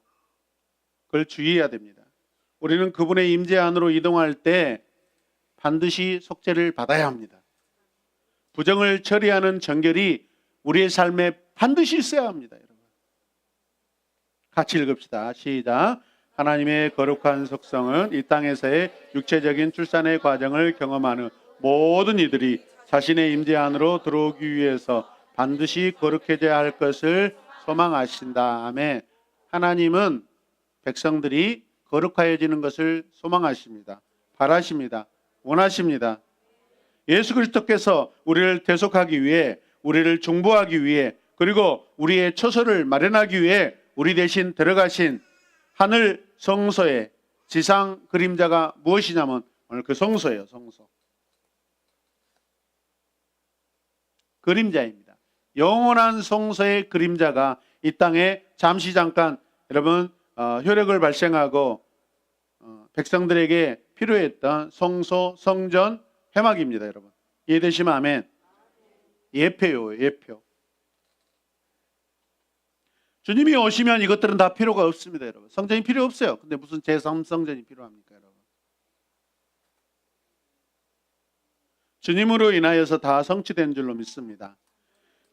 그걸 주의해야 됩니다. 우리는 그분의 임재 안으로 이동할 때 반드시 속죄를 받아야 합니다. 부정을 처리하는 정결이 우리의 삶에 반드시 있어야 합니다. 여러분. 같이 읽읍시다. 시작. 하나님의 거룩한 속성은 이 땅에서의 육체적인 출산의 과정을 경험하는 모든 이들이 자신의 임재 안으로 들어오기 위해서 반드시 거룩해져야 할 것을 소망하신다. 아멘. 하나님은 백성들이 거룩하여지는 것을 소망하십니다. 바라십니다. 원하십니다. 예수 그리스도께서 우리를 대속하기 위해, 우리를 중보하기 위해, 그리고 우리의 처소를 마련하기 위해 우리 대신 들어가신 하늘 성소의 지상 그림자가 무엇이냐면 오늘 그 성소예요. 성소. 그림자입니다. 영원한 성소의 그림자가 이 땅에 잠시 잠깐 여러분 효력을 발생하고 백성들에게 필요했던 성소, 성전, 회막입니다. 여러분 이해되시면 아멘. 예표요. 예표. 주님이 오시면 이것들은 다 필요가 없습니다. 여러분 성전이 필요 없어요. 근데 무슨 제3성전이 필요합니까? 여러분 주님으로 인하여서 다 성취된 줄로 믿습니다.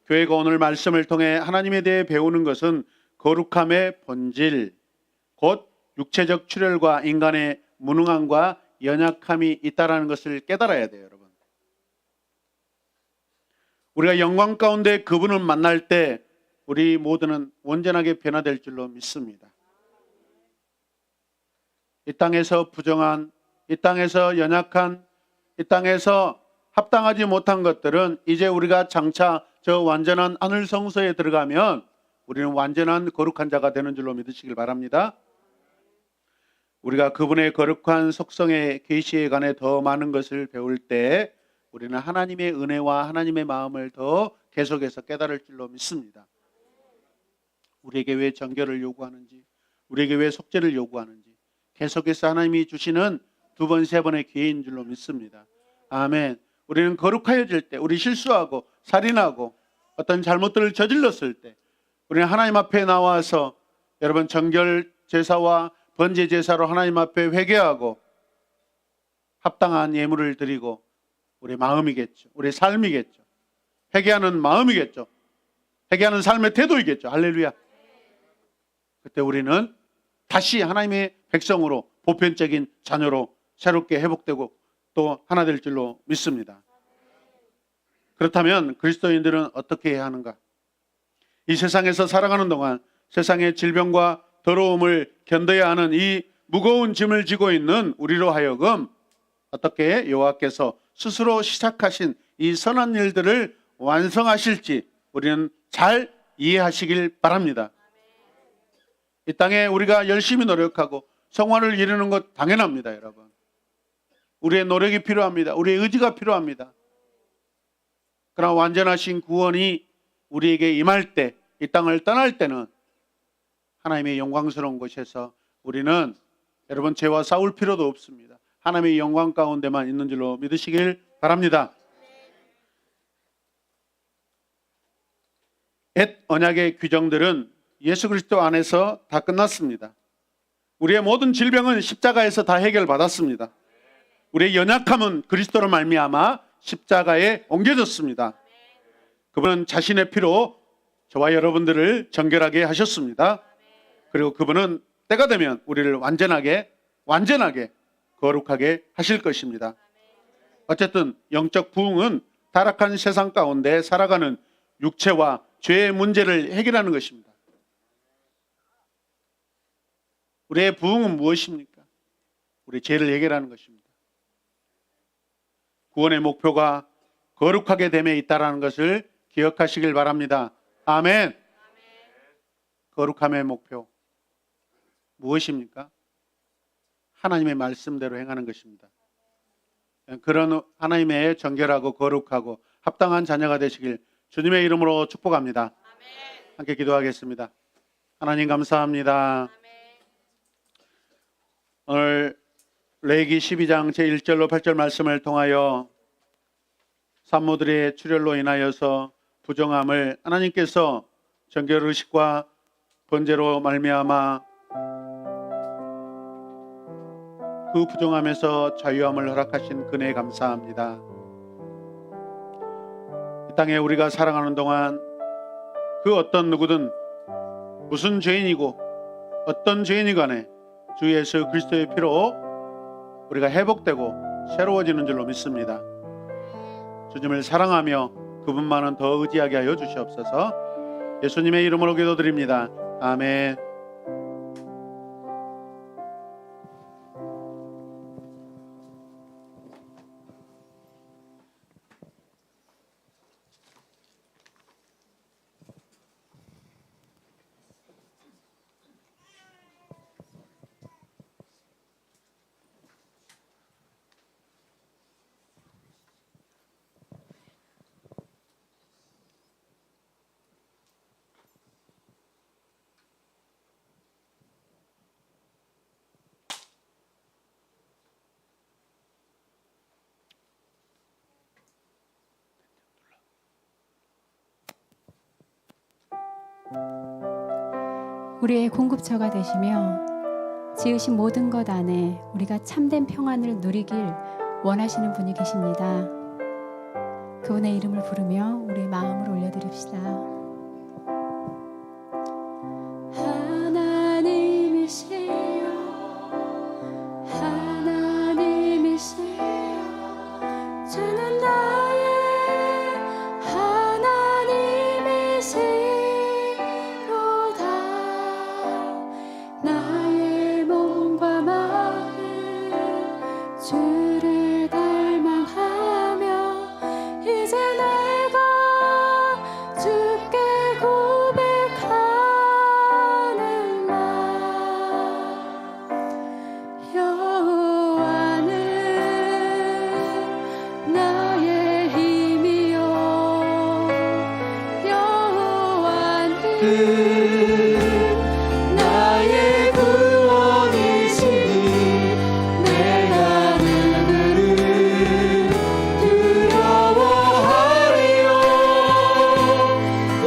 교회가 오늘 말씀을 통해 하나님에 대해 배우는 것은 거룩함의 본질, 곧 육체적 출혈과 인간의 무능함과 연약함이 있다라는 것을 깨달아야 돼요. 여러분 우리가 영광 가운데 그분을 만날 때 우리 모두는 온전하게 변화될 줄로 믿습니다. 이 땅에서 부정한, 이 땅에서 연약한, 이 땅에서 합당하지 못한 것들은 이제 우리가 장차 저 완전한 하늘 성소에 들어가면 우리는 완전한 거룩한 자가 되는 줄로 믿으시길 바랍니다. 우리가 그분의 거룩한 속성의 계시에 관해 더 많은 것을 배울 때 우리는 하나님의 은혜와 하나님의 마음을 더 계속해서 깨달을 줄로 믿습니다. 우리에게 왜 정결을 요구하는지, 우리에게 왜 속죄를 요구하는지 계속해서 하나님이 주시는 두 번, 세 번의 기회인 줄로 믿습니다. 아멘. 우리는 거룩하여질 때, 우리 실수하고 살인하고 어떤 잘못들을 저질렀을 때 우리는 하나님 앞에 나와서 여러분 정결 제사와 번제 제사로 하나님 앞에 회개하고 합당한 예물을 드리고 우리 마음이겠죠. 우리 삶이겠죠. 회개하는 마음이겠죠. 회개하는 삶의 태도이겠죠. 할렐루야. 그때 우리는 다시 하나님의 백성으로 보편적인 자녀로 새롭게 회복되고 또 하나 될 줄로 믿습니다. 그렇다면 그리스도인들은 어떻게 해야 하는가? 이 세상에서 살아가는 동안 세상의 질병과 더러움을 견뎌야 하는 이 무거운 짐을 지고 있는 우리로 하여금 어떻게 여호와께서 스스로 시작하신 이 선한 일들을 완성하실지 우리는 잘 이해하시길 바랍니다. 이 땅에 우리가 열심히 노력하고 성화를 이루는 것 당연합니다. 여러분 우리의 노력이 필요합니다. 우리의 의지가 필요합니다. 그러나 완전하신 구원이 우리에게 임할 때, 이 땅을 떠날 때는 하나님의 영광스러운 곳에서 우리는 여러분 죄와 싸울 필요도 없습니다. 하나님의 영광 가운데만 있는 줄로 믿으시길 바랍니다. 옛 언약의 규정들은 예수 그리스도 안에서 다 끝났습니다. 우리의 모든 질병은 십자가에서 다 해결받았습니다. 우리의 연약함은 그리스도로 말미암아 십자가에 옮겨졌습니다. 그분은 자신의 피로 저와 여러분들을 정결하게 하셨습니다. 그리고 그분은 때가 되면 우리를 완전하게 거룩하게 하실 것입니다. 어쨌든 영적 부흥은 타락한 세상 가운데 살아가는 육체와 죄의 문제를 해결하는 것입니다. 우리의 부흥은 무엇입니까? 우리 죄를 해결하는 것입니다. 구원의 목표가 거룩하게 됨에 있다는 것을 기억하시길 바랍니다. 아멘. 거룩함의 목표 무엇입니까? 하나님의 말씀대로 행하는 것입니다. 그런 하나님의 정결하고 거룩하고 합당한 자녀가 되시길 주님의 이름으로 축복합니다. 함께 기도하겠습니다. 하나님 감사합니다. 오늘 레위기 12장 제1절로 8절 말씀을 통하여 산모들의 출혈로 인하여서 부정함을 하나님께서 정결의식과 번제로 말미암아 그 부정함에서 자유함을 허락하신 은혜에 감사합니다. 이 땅에 우리가 살아가는 동안 그 어떤 누구든 무슨 죄인이고 어떤 죄인이 간에 주 예수 그리스도의 피로 우리가 회복되고 새로워지는 줄로 믿습니다. 주님을 사랑하며 그분만은 더 의지하게 하여 주시옵소서. 예수님의 이름으로 기도드립니다. 아멘. 우리의 공급처가 되시며 지으신 모든 것 안에 우리가 참된 평안을 누리길 원하시는 분이 계십니다. 그분의 이름을 부르며 우리의 마음을 올려드립시다. 하나님이시여 하나님이시여 주는 나의 하나님이시로다. 나의 몸과 마음 주를 닮아가며 이제 내가 주께 고백하는 말. 여호와는 나의 힘이요 여호와는 나의 구원이시니 내가 누구를 두려워하리요.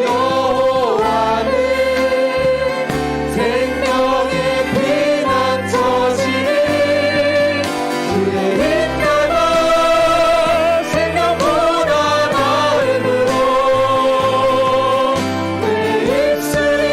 여호와는 생명의 피난처시니 주의 인가가 생명보다 나음으로 내 입술이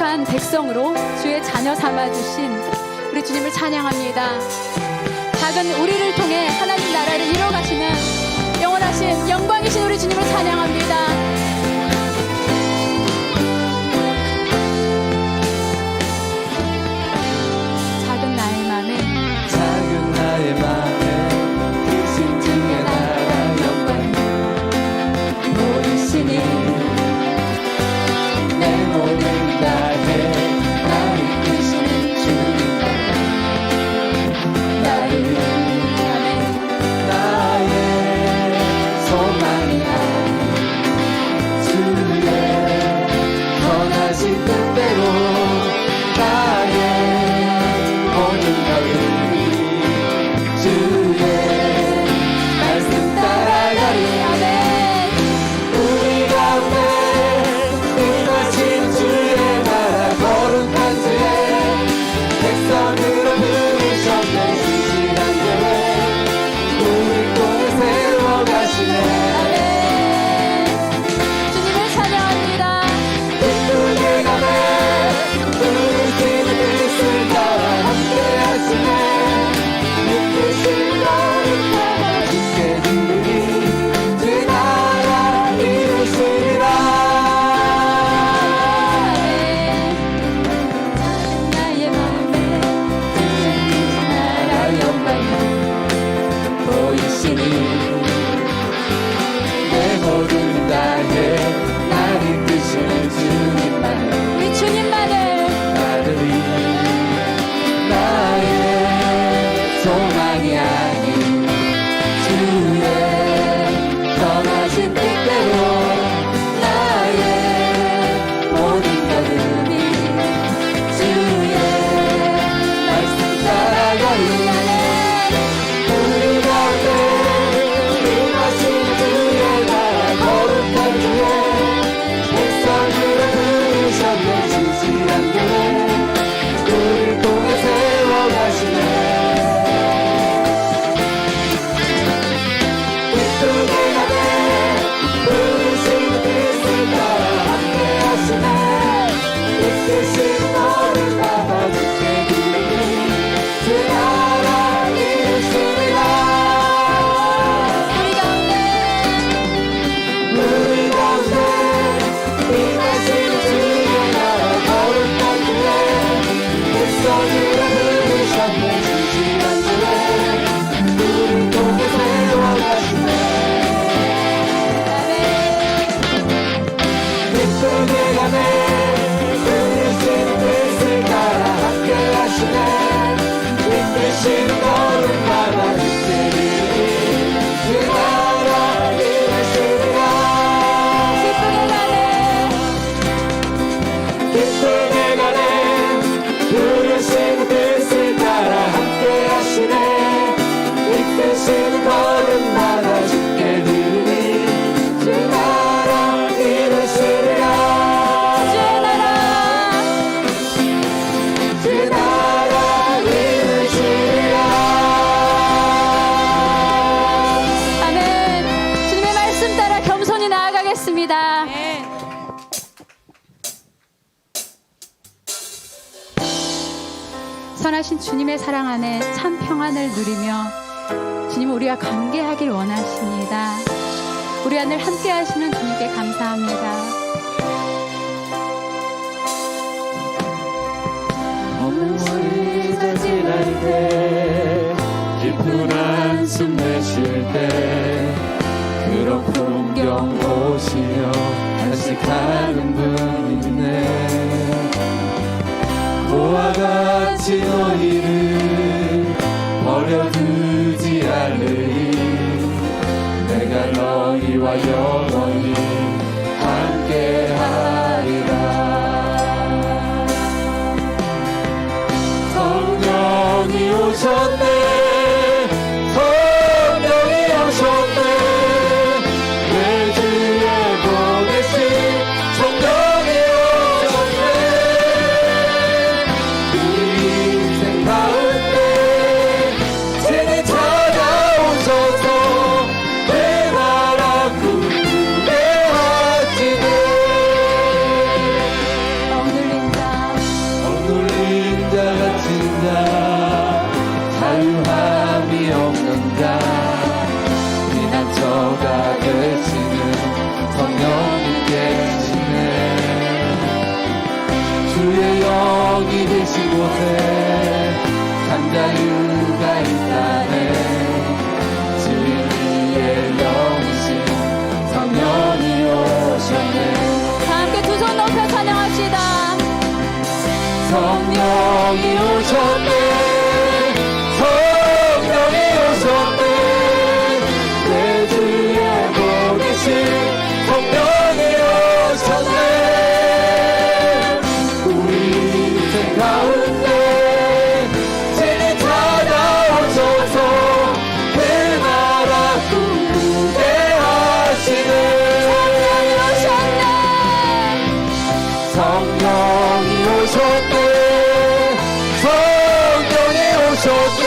거룩한 백성으로 주의 자녀 삼아주신 우리 주님을 찬양합니다. 작은 우리를 통해 하나님 나라를 이뤄가시는 영원하신 영광이신 우리 주님을 찬양합니다. 작은 나의 맘에 크신 주의 나라 영광 모르시니 내 모든 나에 나를 이끄시는 주님 나를 나의 소망이야 주의 선하신 뜻대로 나의 모든 것을 주의 말씀 따라가리 아멘. 우리 가운데 임하신 주의 나라 거룩한 주의 백성으로 부르셨네 신실한 교회 우리 꿈을 세워가시네 주님을 찬양합니다. 기쁘게 가네 부르시는 뜻을 따라 함께 하시네 믿으신 너를 따라 주께 드리니 주 나라 이루시리라 나의 맘에 크신 나라 영광 보이시니 내 모든 나에 나를 이끄시는 주님만 우리 주님만을 나들이 나의 소망이 아닌 주의 선하신 뜻대로 나의 모든 걸음이 주의 말씀 따라가리 우리 가운데 임하신 주의 나라 거룩한 주의 백성으로 부르셨네 진실한 교회 우리 통해 세워가시네 기쁘게 가네 부르시는 뜻을 따라 함께 하시네 이끄신 너를 따라 주께 드리니 주 나라 이루시리라 우리 가운데 임하시는 주의 나라 거룩한 주의 백성으로 부르셨네 진실한 주의 우리 통해 세워가시네 기쁘게 가네 부르시는 뜻을 따라 함께 하시네 이끄시는 걸음 따라 주께 드리니 주 나라 이루시리라 기쁘게 가네 부르시는 뜻을 따라 함께 하시네 이끄시는 걸음마다 주께 드리니 주 나라 이루시리라 주 나라 이루시리라 아멘. 주님의 말씀 따라 겸손히 나아가겠습니다. 선하신 주님의 사랑 안에 참 평안을 누리며 주님 우리와 관계하길 원하십니다. 우리 안을 함께 하시는 주님께 감사합니다. 몸을 자질할 때 깊은 한숨 내쉴 때 그런 풍경 보시며 간직하는 분 있네 고와 같이 너희를 버려두지 않으리 내가 너희와 영원히 함께하리라 성령이 오셨네 성령이 오셨네 내 주에 보내신 성령이 오셨네 우리 인생 가운데 없는가 자유함이 없는가 피난처가 되시는 성령님 계시네 주의 영이 계신 곳에 잠자유가 있다네 진리의 영이신 성령이 오셨네 다 함께 두 손 높여 찬양합시다. 성령이 오셨네 성령이 오셨네 내 주에 보내신 성령이 오셨네 우리 인생 가운데 진리 찾아오셔서 그 나라 꿈꾸게 하시네 성령이 오셨네 성령이 오셨네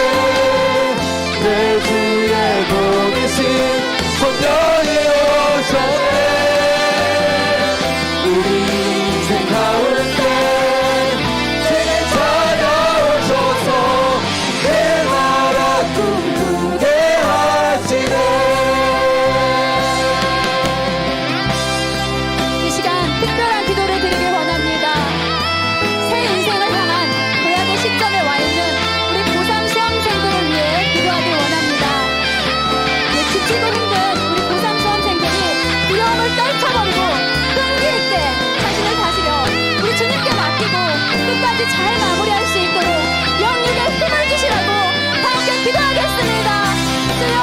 내 주에 보내신 성령이 오셨네 우리 인생 가운데 진리 찾아오셔서 내 나라 꿈꾸게 하시네 이 시간 특별한 기도를 드리길 원합니다. 새 인생을 향한 고약의 시점에 와 있는 우리 고3 수험생들을 위해 기도하길 원합니다. 지치고 힘든 우리 고3 수험생들이 두려움을 떨쳐버리고 끈기 있게 자신을 다스려 우리 주님께 맡기고 끝까지 잘 마무리할 수 있도록 영육에 힘을 주시라고 다 함께 기도하겠습니다. 주여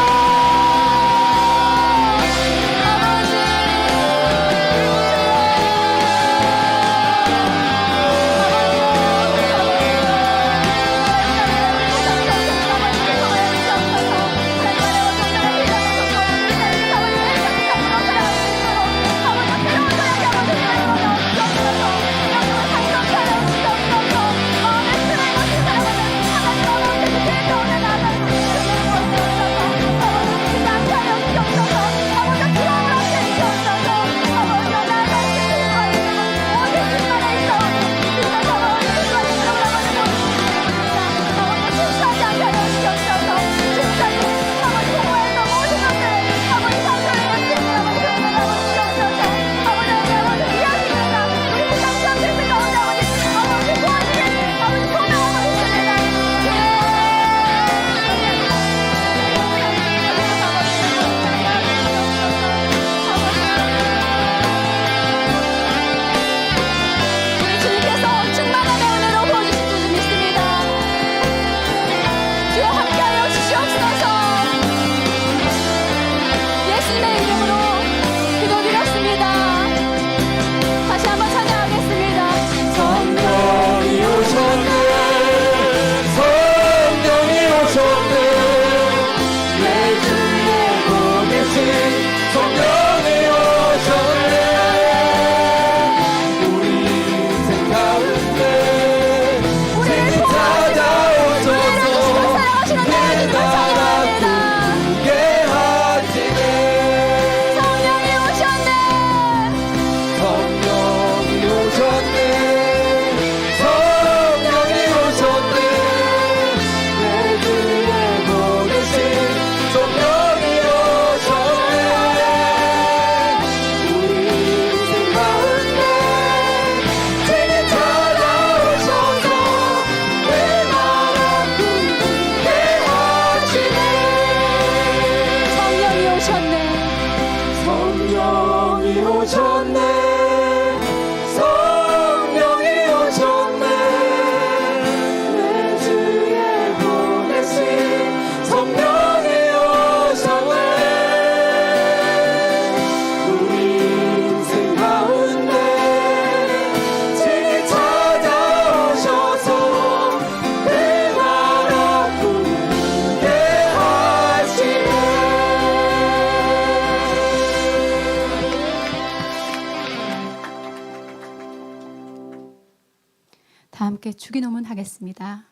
다 함께 주기도문 하겠습니다.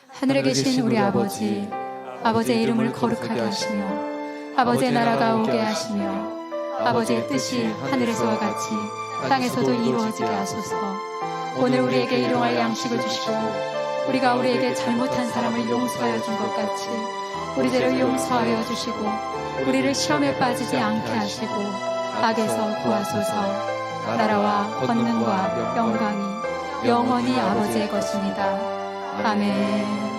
하늘에 계신 우리 아버지, 아버지의 이름을 거룩하게 하시며 아버지의 나라가 오게 하시며 아버지의 뜻이 하늘에서와 같이 땅에서도 이루어지게 하소서. 오늘 우리에게 일용할 양식을 주시고 우리가 우리에게 잘못한 사람을 용서하여 준 것 같이 우리 죄를 용서하여 주시고 우리를 시험에 빠지지 않게 하시고 악에서 구하소서. 나라와 권능과 영광이 영원히 아버지의 것입니다. 아멘.